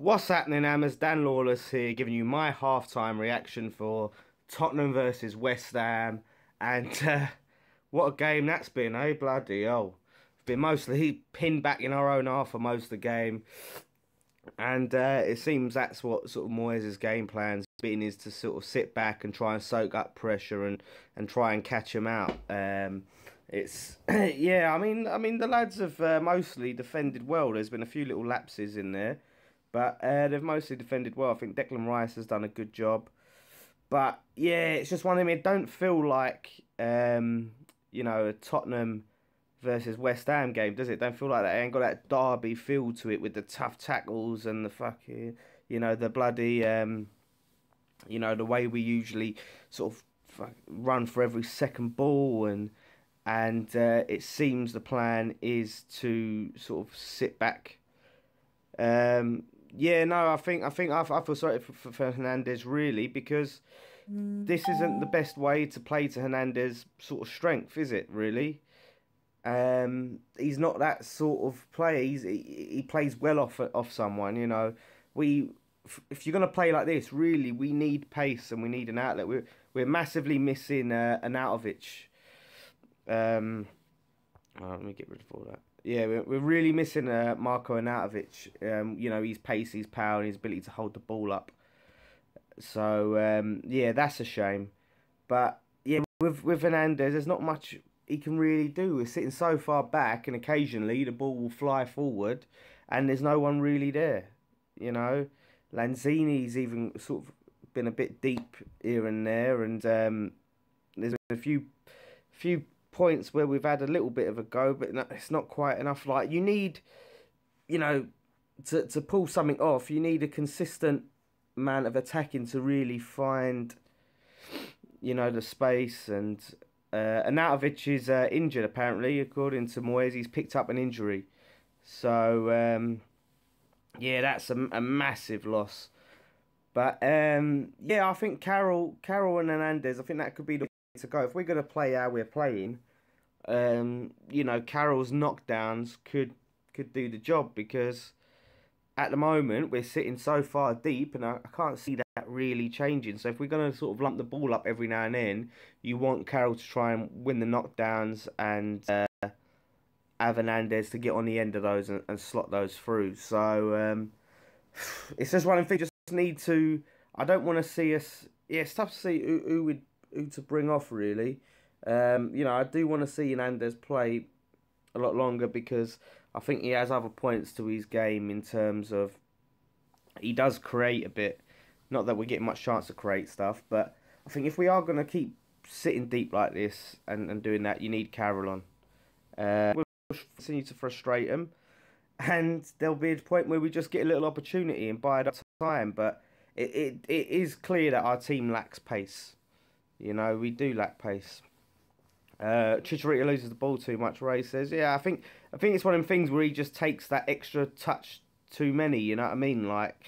What's happening, Hammers? Dan Lawless here, giving you my halftime reaction for Tottenham versus West Ham. And what a game that's been, eh? Bloody hell. It's been mostly pinned back in our own half for most of the game. And it seems that's what sort of Moyes' game plan's been, is to sort of sit back and try and soak up pressure and try and catch them out. It's yeah, I mean the lads have mostly defended well. There's been a few little lapses in there. But they've mostly defended well. I think Declan Rice has done a good job. But yeah, it's just one of them. It don't feel like a Tottenham versus West Ham game, does it? Don't feel like that. It ain't got that derby feel to it with the tough tackles and the fucking, the bloody, the way we usually sort of run for every second ball, and it seems the plan is to sort of sit back. Yeah, no, I feel sorry for Hernandez, really, because this isn't the best way to play to Hernandez' sort of strength, is it, really? He's not that sort of player. He plays well off someone, if you're gonna play like this, really, we need pace and we need an outlet. We're massively missing an Outovich. Let me get rid of all that. Yeah, we're really missing Marko Arnautovic. His pace, his power, and his ability to hold the ball up. So yeah, that's a shame. But yeah, with Hernandez, there's not much he can really do. We're sitting so far back, and occasionally the ball will fly forward, and there's no one really there. Lanzini's even sort of been a bit deep here and there, and there's a few points where we've had a little bit of a go, but it's not quite enough. Like, you need, to pull something off, you need a consistent amount of attacking to really find, the space. And Arnautovic is injured, apparently, according to Moyes. He's picked up an injury. So, yeah, that's a massive loss. But, yeah, I think Carroll and Hernandez, I think that could be the to go. If we're going to play how we're playing, Carroll's knockdowns could do the job, because at the moment we're sitting so far deep, and I can't see that really changing. So if we're going to sort of lump the ball up every now and then, you want Carroll to try and win the knockdowns, and have Hernandez to get on the end of those and slot those through. So it's just one of the things. Just need to. I don't want to see us. Yeah, it's tough to see who to bring off, really. I do want to see Hernandez play a lot longer, because I think he has other points to his game, in terms of he does create a bit. Not that we get much chance to create stuff, but I think if we are going to keep sitting deep like this and doing that, you need Carroll on. We'll continue to frustrate him, and there'll be a point where we just get a little opportunity and buy it up time. But it is clear that our team lacks pace. We do lack pace. Chicharito loses the ball too much, Ray says. Yeah, I think it's one of them things where he just takes that extra touch too many, you know what I mean? Like,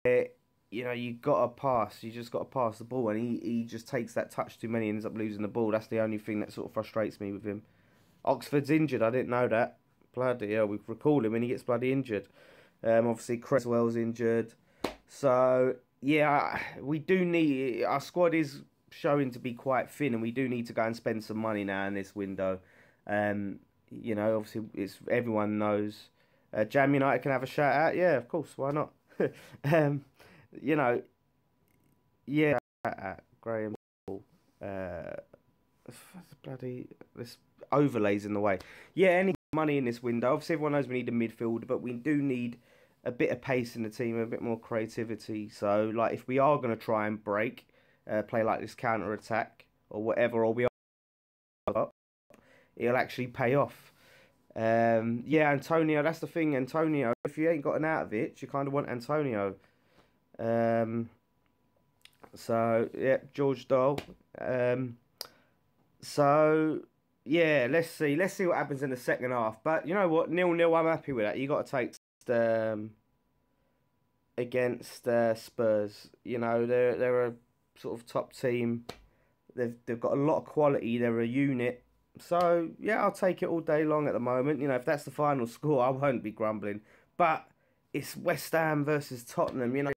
you got to pass. You just got to pass the ball, and he just takes that touch too many and ends up losing the ball. That's the only thing that sort of frustrates me with him. Oxford's injured. I didn't know that. Bloody hell, we recall him when he gets bloody injured. Obviously, Cresswell's injured. So, yeah, we do need... Our squad is showing to be quite thin, and we do need to go and spend some money now in this window. Obviously, everyone knows Jam United can have a shout out. Yeah, of course, why not? Yeah, Graham. Bloody, this overlays in the way. Yeah, any money in this window. Obviously, everyone knows we need a midfielder, but we do need a bit of pace in the team, a bit more creativity. So, like, if we are going to try and play like this counter attack or whatever, or we are up, it'll actually pay off. Yeah, Antonio, that's the thing. Antonio, if you ain't got an Outovich, you kind of want Antonio. So yeah, George Doyle. So yeah, let's see what happens in the second half. But you know what, 0-0, I'm happy with that. You got to take against Spurs. They're a sort of top team. They've got a lot of quality. They're a unit. So yeah, I'll take it all day long at the moment. If that's the final score, I won't be grumbling. But it's West Ham versus Tottenham. You know,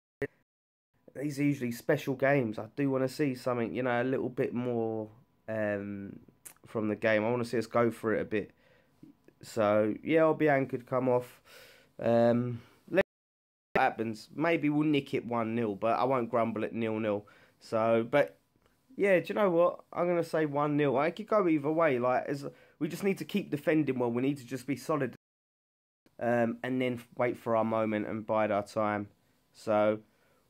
these are usually special games. I do want to see something, you know, a little bit more um, from the game. I want to see us go for it a bit. So yeah, Obiang could come off. Let's see what happens. Maybe we'll nick it 1-0, but I won't grumble at 0-0. So, but yeah, do you know what? I'm gonna say 1-0. I could go either way. Like, as we just need to keep defending well. We need to just be solid, and then wait for our moment and bide our time. So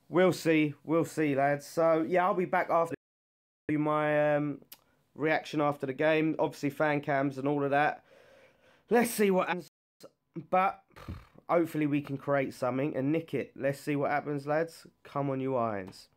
we'll see, lads. So yeah, I'll be back after my reaction after the game. Obviously, fan cams and all of that. Let's see what happens. But hopefully we can create something and nick it. Let's see what happens, lads. Come on, you irons.